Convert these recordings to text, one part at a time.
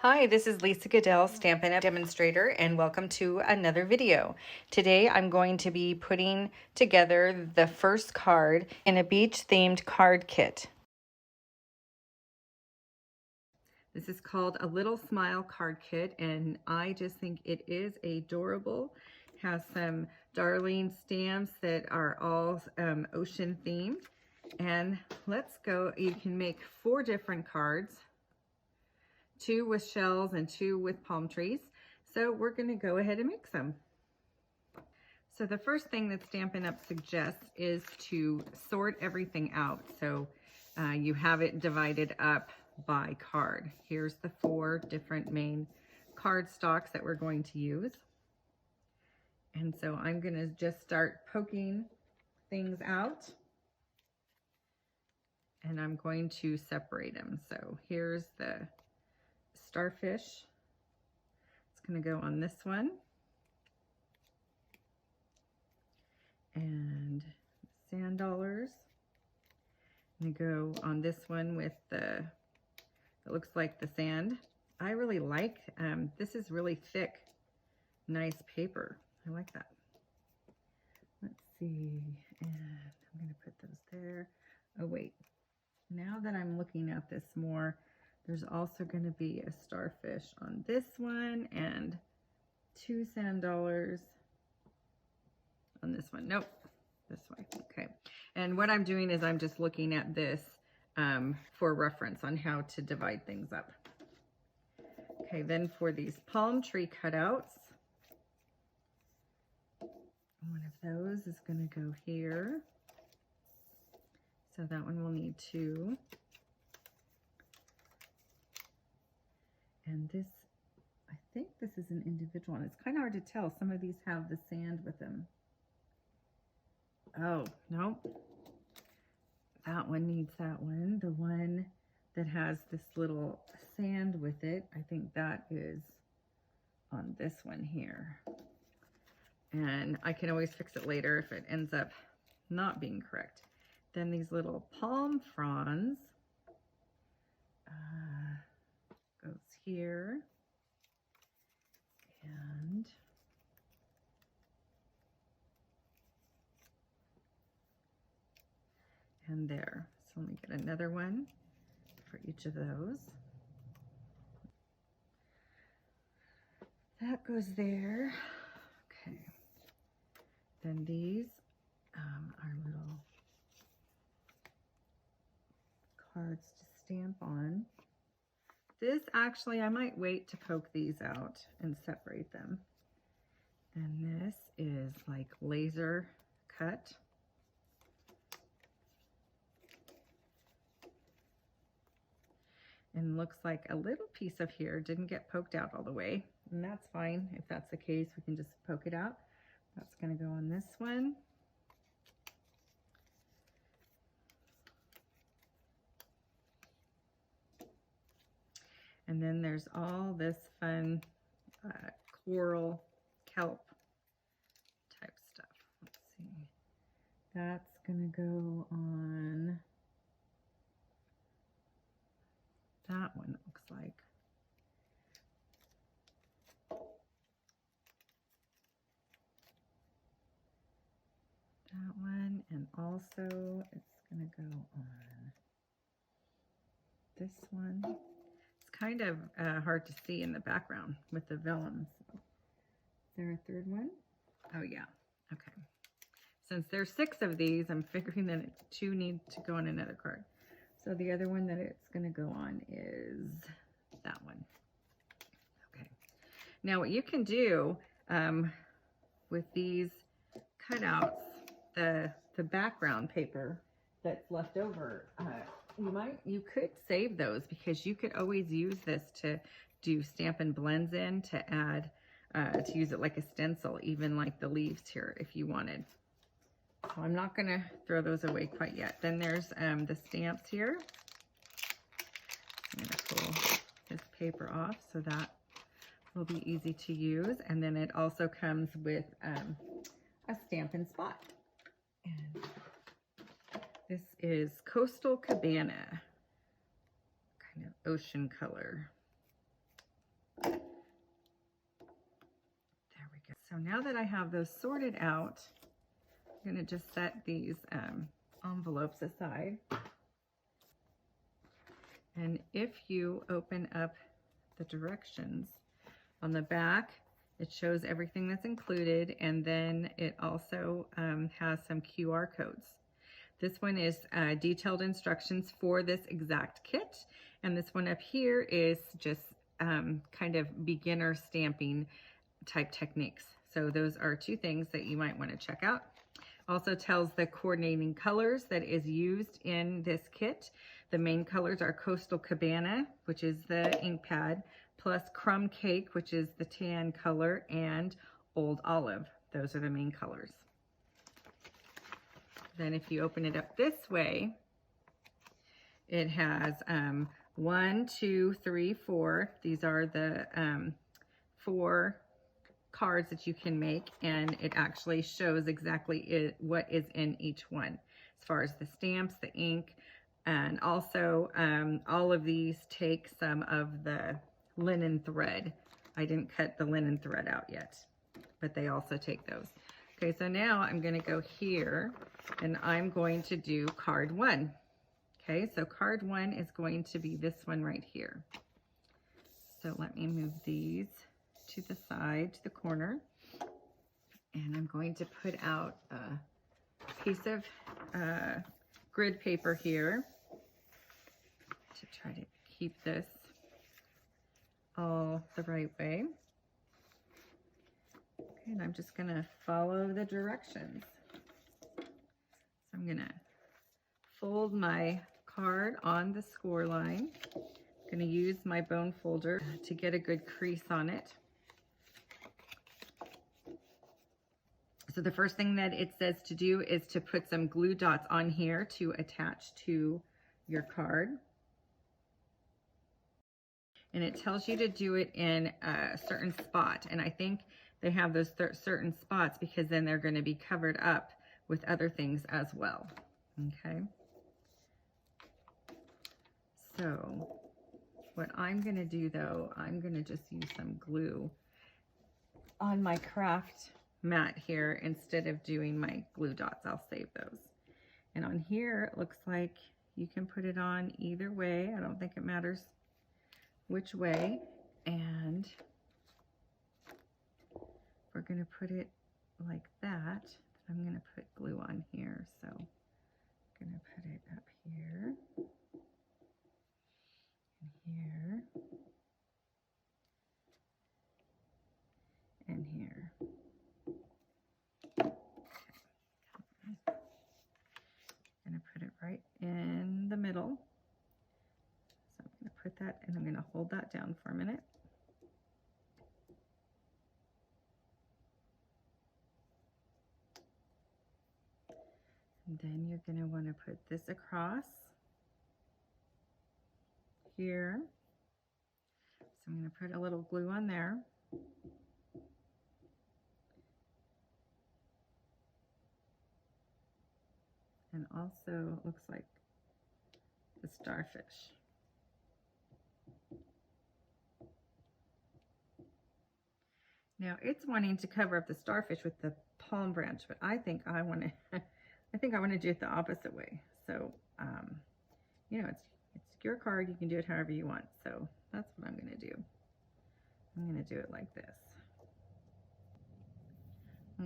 Hi, this is Lisa Goodell, Stampin' Demonstrator, and welcome to another video. Today I'm going to be putting together the first card in a beach-themed card kit. This is called a Little Smile card kit, and I just think it is adorable. It has some darling stamps that are all ocean themed. And let's go. You can make 4 different cards. 2 with shells and 2 with palm trees. So we're going to go ahead and mix them. So the first thing that Stampin' Up! Suggests is to sort everything out. So you have it divided up by card. Here's the 4 different main card stocks that we're going to use. And so I'm going to just start poking things out. And I'm going to separate them. So here's the starfish. It's going to go on this one. And sand dollars. I'm going to go on this one with the, it looks like the sand. I really like, this is really thick, nice paper. I like that. Let's see, and I'm going to put those there. Oh wait, now that I'm looking at this more, there's also going to be a starfish on this one and 2 sand dollars on this one. Nope, this way. Okay. And what I'm doing is I'm just looking at this for reference on how to divide things up. Okay, then for these palm tree cutouts, one of those is going to go here. So that one will need 2. And this, I think this is an individual one. It's kind of hard to tell. Some of these have the sand with them. Oh, no. That one needs that one. The one that has this little sand with it, I think that is on this one here. And I can always fix it later if it ends up not being correct. Then these little palm fronds goes here. And there. So let me get another one for each of those. That goes there. Okay. Then these are little cards to stamp on. This actually, I might wait to poke these out and separate them. And this is like laser cut. And looks like a little piece of here didn't get poked out all the way. And that's fine. If that's the case, we can just poke it out. That's going to go on this one. And then there's all this fun coral kelp type stuff. Let's see. That's going to go on that one, it looks like. That one, and also it's going to go on this one. It's kind of hard to see in the background with the vellum. So. Is there a third one? Oh yeah, okay. Since there's 6 of these, I'm figuring that 2 need to go on another card. So the other one that it's going to go on is that one. Okay. Now what you can do with these cutouts, the background paper that's left over, you could save those, because you could always use this to do Stampin' Blends in, to add to use it like a stencil, even like the leaves here if you wanted. So I'm not going to throw those away quite yet. Then there's the stamps here. I'm going to pull this paper off so that will be easy to use. And then it also comes with a Stampin' Spot. And this is Coastal Cabana, kind of ocean color. So now that I have those sorted out, I'm going to just set these envelopes aside. And if you open up the directions on the back, it shows everything that's included, and then it also has some QR codes. This one is detailed instructions for this exact kit, and this one up here is just kind of beginner stamping type techniques. So those are two things that you might want to check out. Also tells the coordinating colors that is used in this kit. The main colors are Coastal Cabana, which is the ink pad, plus Crumb Cake, which is the tan color, and Old Olive. Those are the main colors. Then if you open it up this way, it has 1, 2, 3, 4. These are the 4 cards that you can make, and it actually shows exactly what is in each one as far as the stamps, the ink, and also all of these take some of the linen thread. I didn't cut the linen thread out yet, but they also take those. Okay, so now I'm going to go here and I'm going to do card 1. Okay, so card 1 is going to be this one right here. So let me move these to the side, to the corner, and I'm going to put out a piece of grid paper here to try to keep this all the right way. Okay, and I'm just going to follow the directions. So I'm going to fold my card on the score line. I'm going to use my bone folder to get a good crease on it. So the first thing that it says to do is to put some glue dots on here to attach to your card. And it tells you to do it in a certain spot. And I think they have those certain spots because then they're going to be covered up with other things as well. Okay. So what I'm going to do though, I'm going to just use some glue on my craft mat here instead of doing my glue dots. I'll save those. And on here, it looks like you can put it on either way. I don't think it matters which way. And we're going to put it like that. I'm going to put glue on here. So I'm going to put it up here and here and here. I'm going to put it right in the middle. So I'm going to put that, and I'm going to hold that down for a minute. And then you're going to want to put this across here. So I'm going to put a little glue on there. And also it looks like the starfish. Now it's wanting to cover up the starfish with the palm branch, but I think I want to do it the opposite way. So you know, it's your card, you can do it however you want. So that's what I'm going to do. I'm going to do it like this.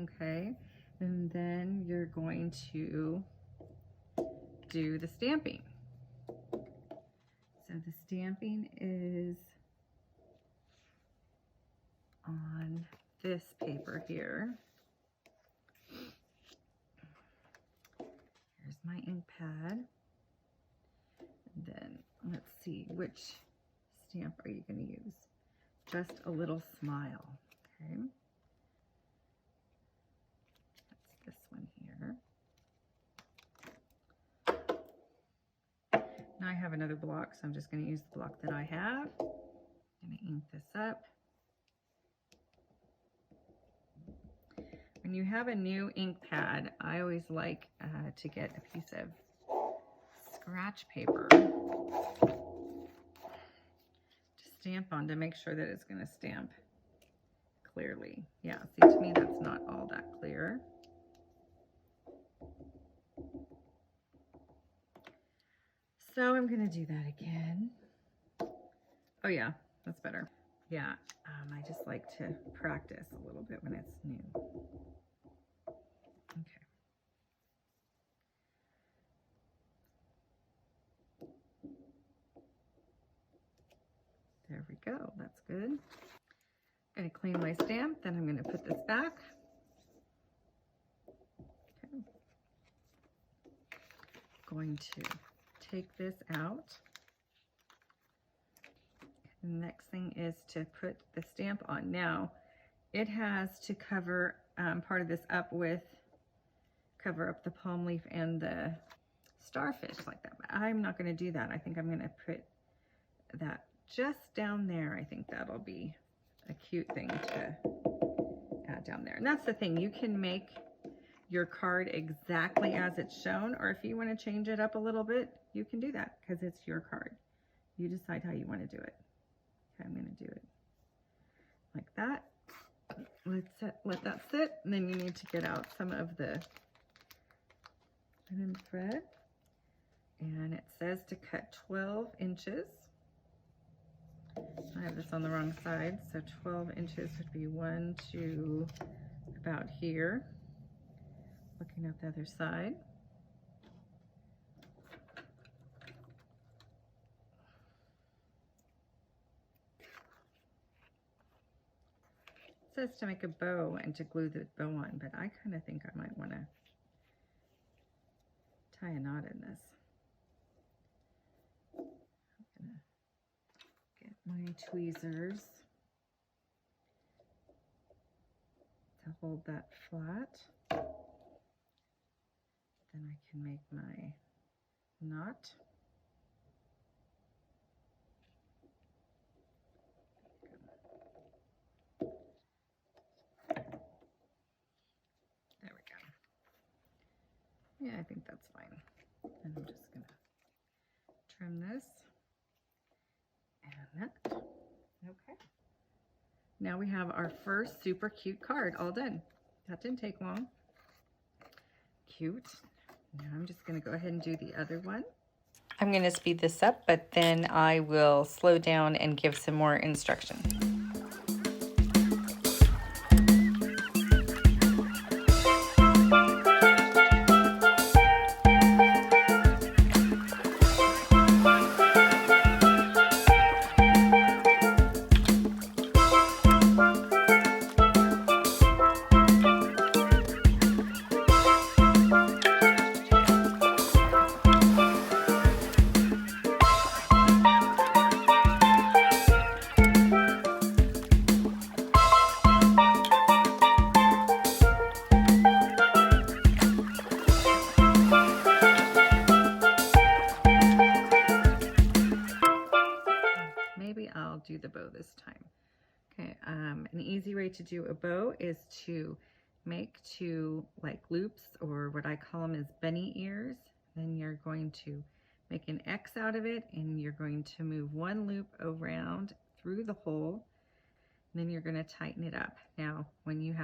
Okay, and then you're going to do the stamping. So the stamping is on this paper here. Here's my ink pad. And then let's see, which stamp are you going to use? Just a little smile. Okay. That's this one here. Now I have another block, so I'm just going to use the block that I have. I'm going to ink this up. When you have a new ink pad, I always like to get a piece of scratch paper to stamp on to make sure that it's going to stamp clearly. Yeah, see, to me that's not all that clear. So I'm gonna do that again. Oh yeah, that's better. Yeah, I just like to practice a little bit when it's new. Okay. There we go, that's good. I'm gonna clean my stamp, then I'm gonna put this back. Okay. Going to take this out. The next thing is to put the stamp on. Now, it has to cover part of this up with, cover up the palm leaf and the starfish like that. But I'm not going to do that. I think I'm going to put that just down there. I think that'll be a cute thing to add down there. And that's the thing. You can make your card exactly as it's shown, or if you want to change it up a little bit, you can do that because it's your card. You decide how you want to do it. Okay, I'm going to do it like that. Let that sit, and then you need to get out some of the linen thread. And it says to cut 12 inches. I have this on the wrong side, so 12 inches would be 1 to about here. Looking at the other side. It says to make a bow and to glue the bow on, but I kind of think I might want to tie a knot in this. I'm going to get my tweezers to hold that flat. Then I can make my knot. There we go. Yeah, I think that's fine. And I'm just going to trim this and that. Okay. Now we have our first super cute card all done. That didn't take long. Cute. Now I'm just going to go ahead and do the other one. I'm going to speed this up, but then I will slow down and give some more instruction. Do the bow this time. Okay, an easy way to do a bow is to make 2 like loops, or what I call them is bunny ears. Then you're going to make an X out of it, and you're going to move 1 loop around through the hole. And then you're going to tighten it up. Now, when you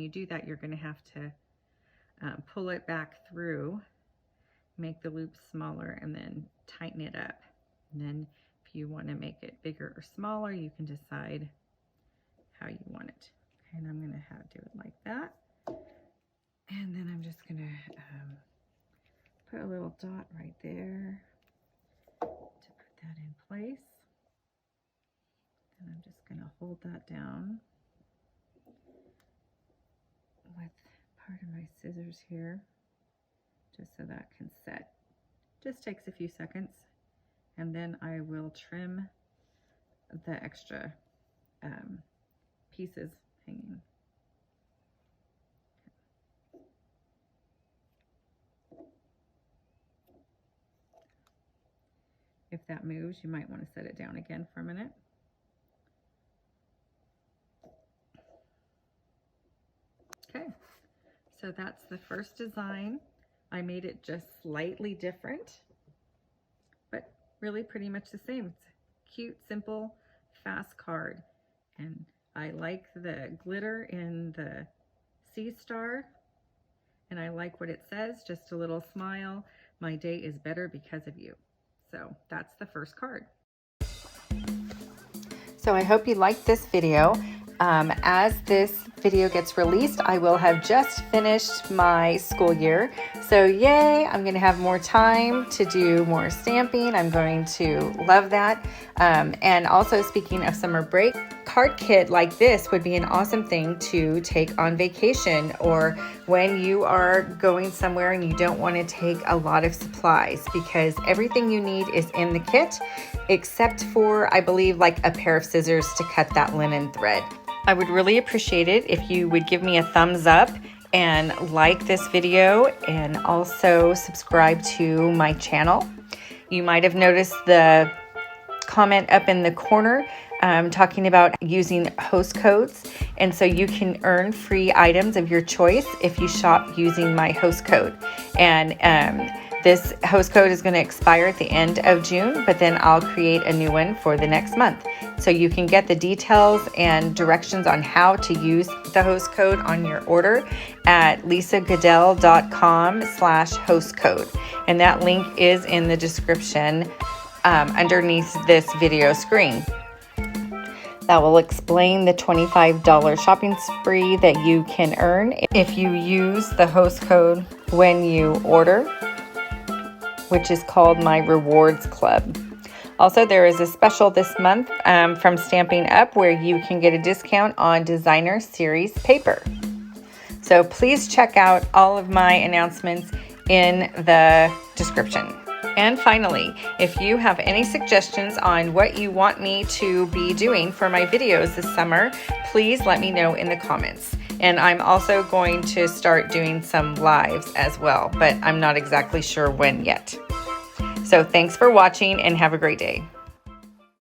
do that, you're going to have to pull it back through, make the loop smaller, and then tighten it up. And then if you want to make it bigger or smaller, you can decide how you want it. Okay, and I'm going to do it like that. And then I'm just going to put a little dot right there to put that in place. And I'm just going to hold that down with part of my scissors here, just so that can set. Just takes a few seconds. And then I will trim the extra pieces hanging. If that moves, you might want to set it down again for a minute. Okay, so that's the first design. I made it just slightly different, but really pretty much the same. It's a cute, simple, fast card. And I like the glitter in the sea star, and I like what it says, just a little smile. My day is better because of you. So that's the first card. So I hope you liked this video. As this video gets released, I will have just finished my school year. So yay, I'm going to have more time to do more stamping. I'm going to love that. And also, speaking of summer break, card kit like this would be an awesome thing to take on vacation, or when you are going somewhere and you don't want to take a lot of supplies, because everything you need is in the kit except for, I believe, like a pair of scissors to cut that linen thread. I would really appreciate it if you would give me a thumbs up and like this video, and also subscribe to my channel. You might have noticed the comment up in the corner talking about using host codes, and so you can earn free items of your choice if you shop using my host code. And this host code is going to expire at the end of June, but then I'll create a new one for the next month. So you can get the details and directions on how to use the host code on your order at lisagoodell.com/host code. And that link is in the description underneath this video screen. That will explain the $25 shopping spree that you can earn if you use the host code when you order, which is called my Rewards Club. Also, there is a special this month from Stampin' Up! Where you can get a discount on designer series paper. So please check out all of my announcements in the description. And finally, if you have any suggestions on what you want me to be doing for my videos this summer, please let me know in the comments. And I'm also going to start doing some lives as well, but I'm not exactly sure when yet. So thanks for watching and have a great day.